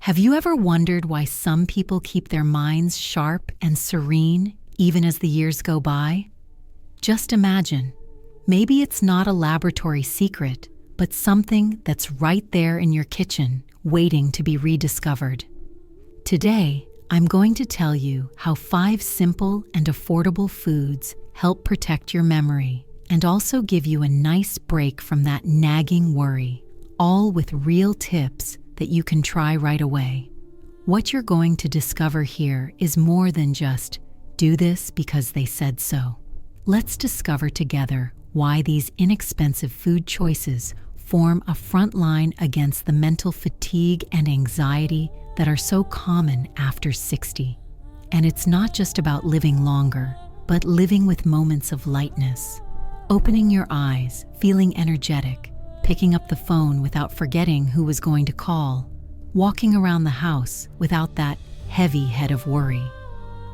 Have you ever wondered why some people keep their minds sharp and serene even as the years go by? Just imagine, maybe it's not a laboratory secret, but something that's right there in your kitchen, waiting to be rediscovered. Today, I'm going to tell you how 5 simple and affordable foods help protect your memory and also give you a nice break from that nagging worry, all with real tips that you can try right away. What you're going to discover here is more than just do this because they said so. Let's discover together why these inexpensive food choices form a front line against the mental fatigue and anxiety that are so common after 60. And it's not just about living longer, but living with moments of lightness. Opening your eyes, feeling energetic, picking up the phone without forgetting who was going to call, walking around the house without that heavy head of worry.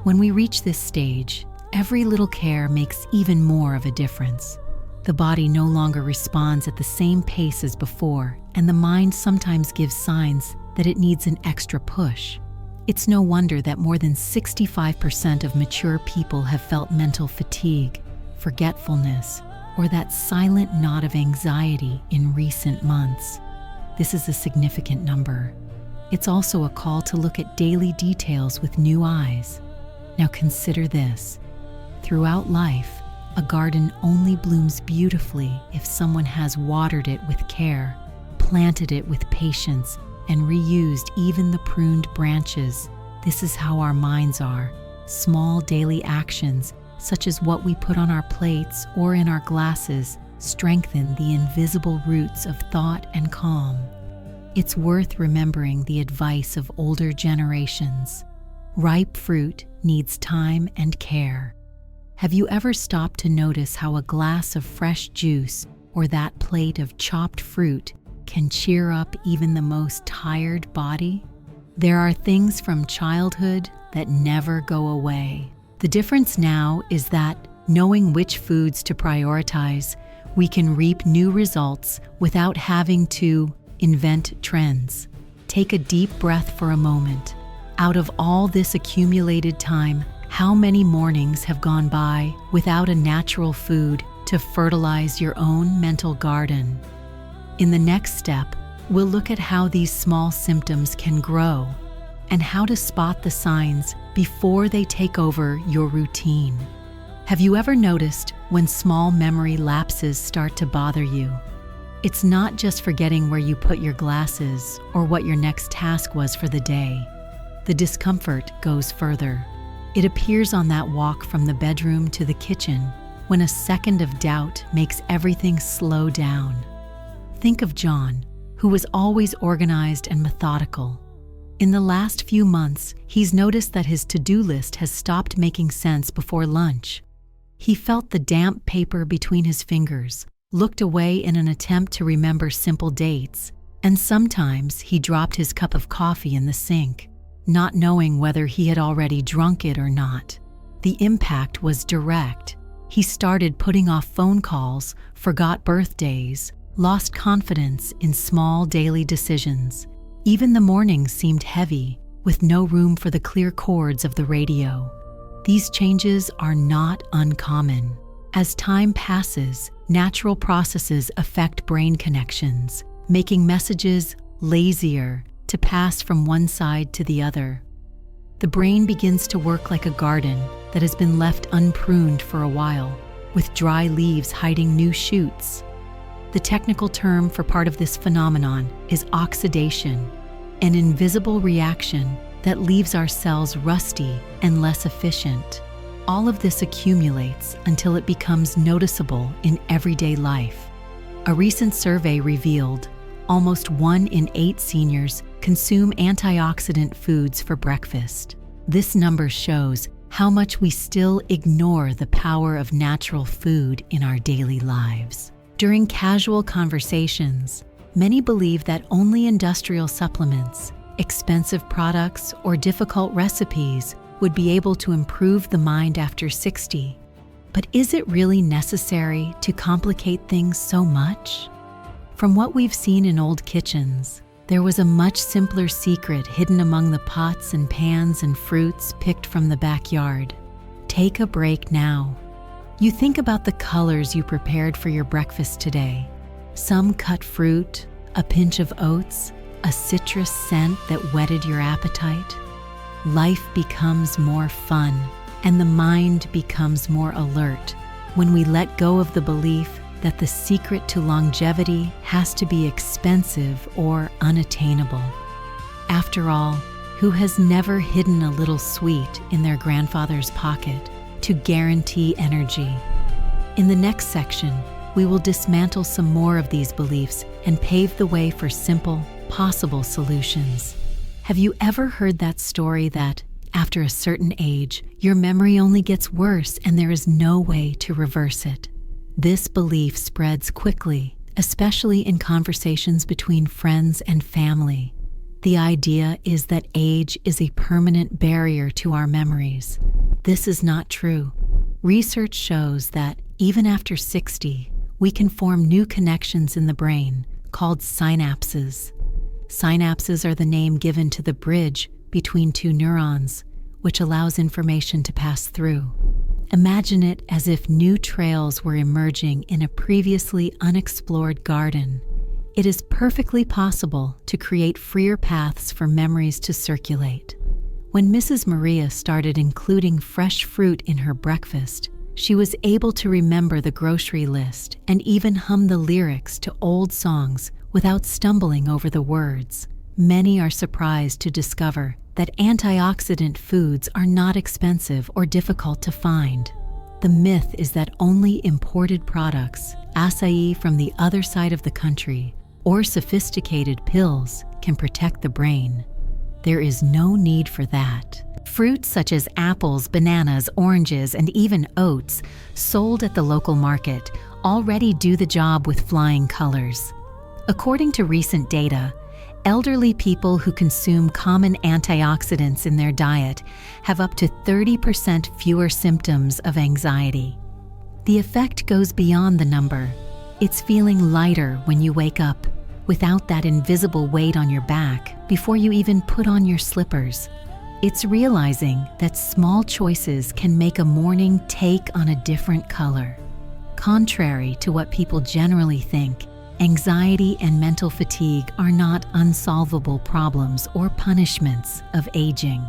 When we reach this stage, every little care makes even more of a difference. The body no longer responds at the same pace as before, and the mind sometimes gives signs that it needs an extra push. It's no wonder that more than 65% of mature people have felt mental fatigue, forgetfulness, or that silent knot of anxiety in recent months. This is a significant number. It's also a call to look at daily details with new eyes. Now consider this. Throughout life, a garden only blooms beautifully if someone has watered it with care, planted it with patience, and reused even the pruned branches. This is how our minds are. Small daily actions, such as what we put on our plates or in our glasses, strengthen the invisible roots of thought and calm. It's worth remembering the advice of older generations. Ripe fruit needs time and care. Have you ever stopped to notice how a glass of fresh juice or that plate of chopped fruit can cheer up even the most tired body? There are things from childhood that never go away. The difference now is that, knowing which foods to prioritize, we can reap new results without having to invent trends. Take a deep breath for a moment. Out of all this accumulated time, how many mornings have gone by without a natural food to fertilize your own mental garden? In the next step, we'll look at how these small symptoms can grow and how to spot the signs before they take over your routine. Have you ever noticed when small memory lapses start to bother you? It's not just forgetting where you put your glasses or what your next task was for the day. The discomfort goes further. It appears on that walk from the bedroom to the kitchen when a second of doubt makes everything slow down. Think of John, who was always organized and methodical. In the last few months, he's noticed that his to-do list has stopped making sense before lunch. He felt the damp paper between his fingers, looked away in an attempt to remember simple dates, and sometimes he dropped his cup of coffee in the sink, not knowing whether he had already drunk it or not. The impact was direct. He started putting off phone calls, forgot birthdays, lost confidence in small daily decisions. Even the mornings seemed heavy, with no room for the clear chords of the radio. These changes are not uncommon. As time passes, natural processes affect brain connections, making messages lazier to pass from one side to the other. The brain begins to work like a garden that has been left unpruned for a while, with dry leaves hiding new shoots. The technical term for part of this phenomenon is oxidation, an invisible reaction that leaves our cells rusty and less efficient. All of this accumulates until it becomes noticeable in everyday life. A recent survey revealed almost 1 in 8 seniors consume antioxidant foods for breakfast. This number shows how much we still ignore the power of natural food in our daily lives. During casual conversations, many believe that only industrial supplements, expensive products, or difficult recipes would be able to improve the mind after 60. But is it really necessary to complicate things so much? From what we've seen in old kitchens, there was a much simpler secret hidden among the pots and pans and fruits picked from the backyard. Take a break now. You think about the colors you prepared for your breakfast today. Some cut fruit, a pinch of oats, a citrus scent that whetted your appetite. Life becomes more fun, and the mind becomes more alert when we let go of the belief that the secret to longevity has to be expensive or unattainable. After all, who has never hidden a little sweet in their grandfather's pocket to guarantee energy? In the next section, we will dismantle some more of these beliefs and pave the way for simple, possible solutions. Have you ever heard that story that, after a certain age, your memory only gets worse and there is no way to reverse it? This belief spreads quickly, especially in conversations between friends and family. The idea is that age is a permanent barrier to our memories. This is not true. Research shows that even after 60, we can form new connections in the brain called synapses. Synapses are the name given to the bridge between two neurons, which allows information to pass through. Imagine it as if new trails were emerging in a previously unexplored garden. It is perfectly possible to create freer paths for memories to circulate. When Mrs. Maria started including fresh fruit in her breakfast, she was able to remember the grocery list and even hum the lyrics to old songs without stumbling over the words. Many are surprised to discover that antioxidant foods are not expensive or difficult to find. The myth is that only imported products, acai from the other side of the country, or sophisticated pills can protect the brain. There is no need for that. Fruits such as apples, bananas, oranges, and even oats, sold at the local market, already do the job with flying colors. According to recent data, elderly people who consume common antioxidants in their diet have up to 30% fewer symptoms of anxiety. The effect goes beyond the number. It's feeling lighter when you wake up, without that invisible weight on your back before you even put on your slippers. It's realizing that small choices can make a morning take on a different color. Contrary to what people generally think, anxiety and mental fatigue are not unsolvable problems or punishments of aging.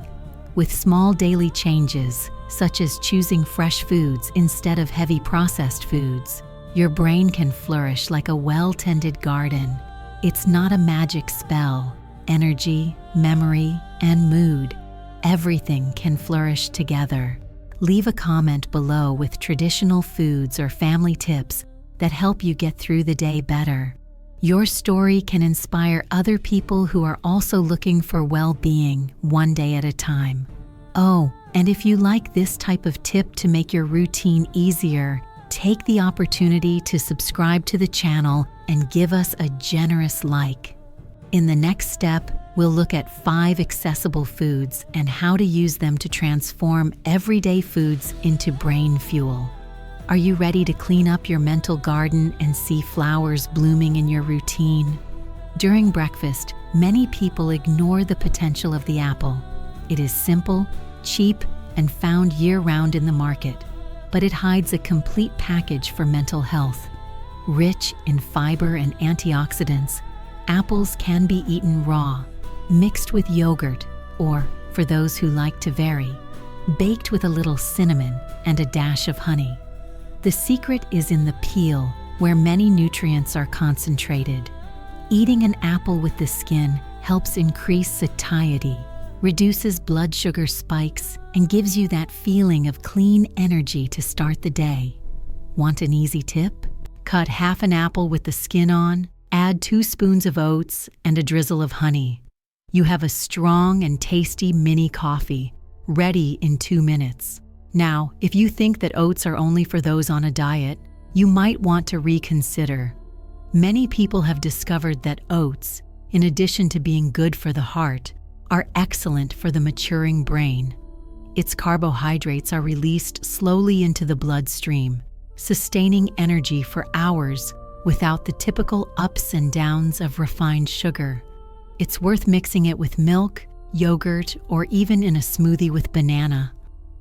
With small daily changes, such as choosing fresh foods instead of heavy processed foods, your brain can flourish like a well-tended garden. It's not a magic spell. Energy, memory, and mood, everything can flourish together. Leave a comment below with traditional foods or family tips that help you get through the day better. Your story can inspire other people who are also looking for well-being one day at a time. Oh, and if you like this type of tip to make your routine easier, take the opportunity to subscribe to the channel and give us a generous like. In the next step, we'll look at 5 accessible foods and how to use them to transform everyday foods into brain fuel. Are you ready to clean up your mental garden and see flowers blooming in your routine? During breakfast, many people ignore the potential of the apple. It is simple, cheap, and found year-round in the market, but it hides a complete package for mental health. Rich in fiber and antioxidants, apples can be eaten raw, mixed with yogurt, or, for those who like to vary, baked with a little cinnamon and a dash of honey. The secret is in the peel, where many nutrients are concentrated. Eating an apple with the skin helps increase satiety, reduces blood sugar spikes, and gives you that feeling of clean energy to start the day. Want an easy tip? Cut half an apple with the skin on, add 2 spoons of oats and a drizzle of honey. You have a strong and tasty mini coffee, ready in 2 minutes. Now, if you think that oats are only for those on a diet, you might want to reconsider. Many people have discovered that oats, in addition to being good for the heart, are excellent for the maturing brain. Its carbohydrates are released slowly into the bloodstream, sustaining energy for hours without the typical ups and downs of refined sugar. It's worth mixing it with milk, yogurt, or even in a smoothie with banana.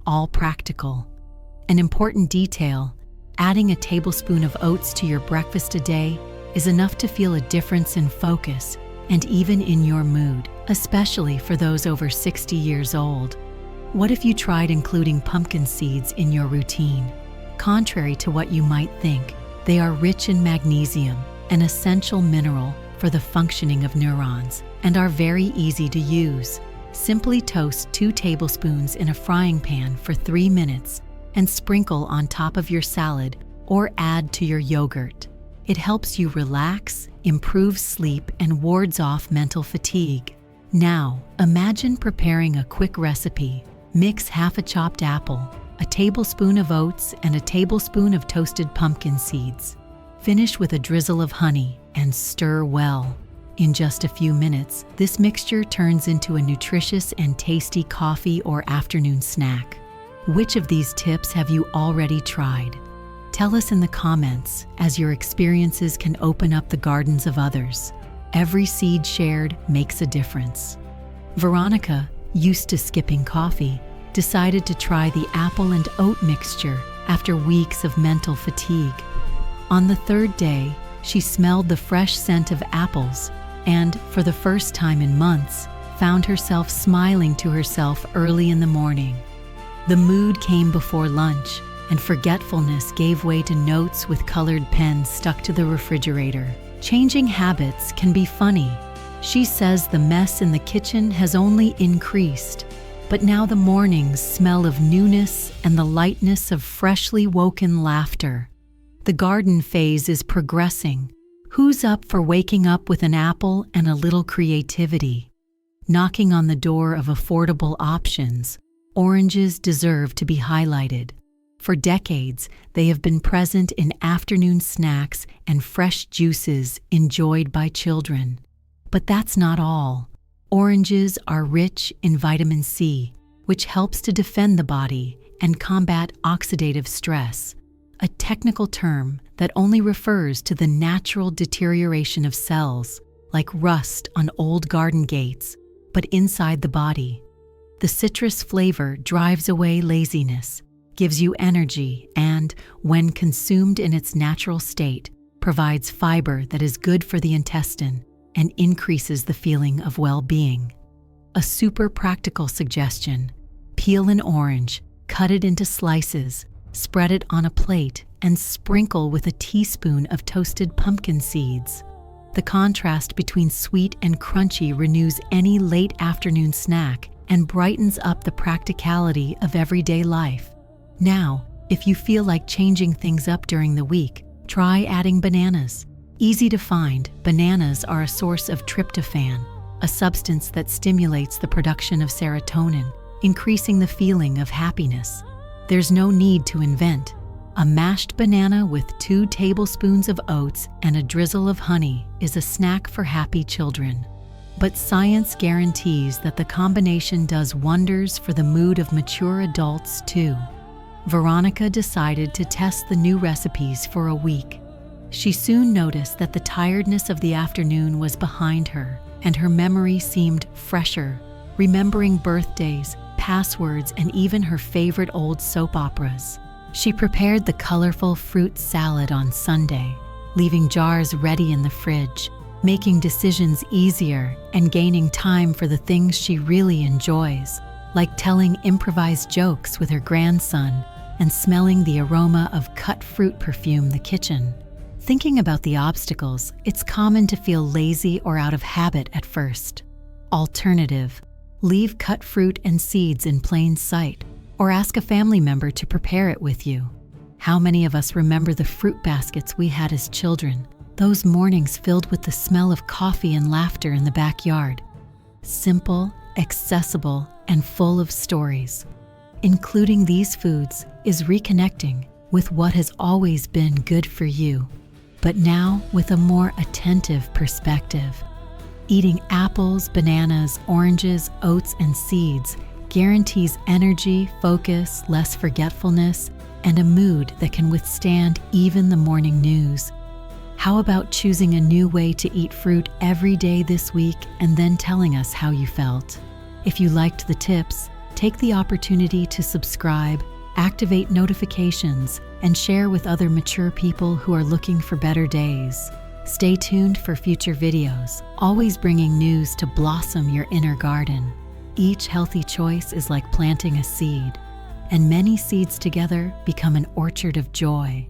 All practical. An important detail: adding a tablespoon of oats to your breakfast a day is enough to feel a difference in focus and even in your mood, especially for those over 60 years old. What if you tried including pumpkin seeds in your routine? Contrary to what you might think, they are rich in magnesium, an essential mineral for the functioning of neurons, and are very easy to use. Simply toast 2 tablespoons in a frying pan for 3 minutes and sprinkle on top of your salad or add to your yogurt. It helps you relax, improves sleep, and wards off mental fatigue. Now, imagine preparing a quick recipe. Mix half a chopped apple, a tablespoon of oats, and a tablespoon of toasted pumpkin seeds. Finish with a drizzle of honey and stir well. In just a few minutes, this mixture turns into a nutritious and tasty coffee or afternoon snack. Which of these tips have you already tried? Tell us in the comments, as your experiences can open up the gardens of others. Every seed shared makes a difference. Veronica, used to skipping coffee, decided to try the apple and oat mixture after weeks of mental fatigue. On the 3rd day, she smelled the fresh scent of apples and, for the first time in months, found herself smiling to herself early in the morning. The mood came before lunch, and forgetfulness gave way to notes with colored pens stuck to the refrigerator. Changing habits can be funny. She says the mess in the kitchen has only increased, but now the mornings smell of newness and the lightness of freshly woken laughter. The garden phase is progressing. Who's up for waking up with an apple and a little creativity? Knocking on the door of affordable options, oranges deserve to be highlighted. For decades, they have been present in afternoon snacks and fresh juices enjoyed by children. But that's not all. Oranges are rich in vitamin C, which helps to defend the body and combat oxidative stress, a technical term that only refers to the natural deterioration of cells, like rust on old garden gates, but inside the body. The citrus flavor drives away laziness, gives you energy, and, when consumed in its natural state, provides fiber that is good for the intestine and increases the feeling of well-being. A super practical suggestion: peel an orange, cut it into slices, spread it on a plate, and sprinkle with a teaspoon of toasted pumpkin seeds. The contrast between sweet and crunchy renews any late afternoon snack and brightens up the practicality of everyday life. Now, if you feel like changing things up during the week, try adding bananas. Easy to find, bananas are a source of tryptophan, a substance that stimulates the production of serotonin, increasing the feeling of happiness. There's no need to invent. A mashed banana with 2 tablespoons of oats and a drizzle of honey is a snack for happy children. But science guarantees that the combination does wonders for the mood of mature adults too. Veronica decided to test the new recipes for a week. She soon noticed that the tiredness of the afternoon was behind her, and her memory seemed fresher, remembering birthdays, passwords, and even her favorite old soap operas. She prepared the colorful fruit salad on Sunday, leaving jars ready in the fridge, making decisions easier and gaining time for the things she really enjoys, like telling improvised jokes with her grandson and smelling the aroma of cut fruit perfume the kitchen. Thinking about the obstacles, it's common to feel lazy or out of habit at first. Alternative: leave cut fruit and seeds in plain sight, or ask a family member to prepare it with you. How many of us remember the fruit baskets we had as children, those mornings filled with the smell of coffee and laughter in the backyard? Simple, accessible, and full of stories. Including these foods is reconnecting with what has always been good for you, but now with a more attentive perspective. Eating apples, bananas, oranges, oats, and seeds guarantees energy, focus, less forgetfulness, and a mood that can withstand even the morning news. How about choosing a new way to eat fruit every day this week and then telling us how you felt? If you liked the tips, take the opportunity to subscribe, activate notifications, and share with other mature people who are looking for better days. Stay tuned for future videos, always bringing news to blossom your inner garden. Each healthy choice is like planting a seed, and many seeds together become an orchard of joy.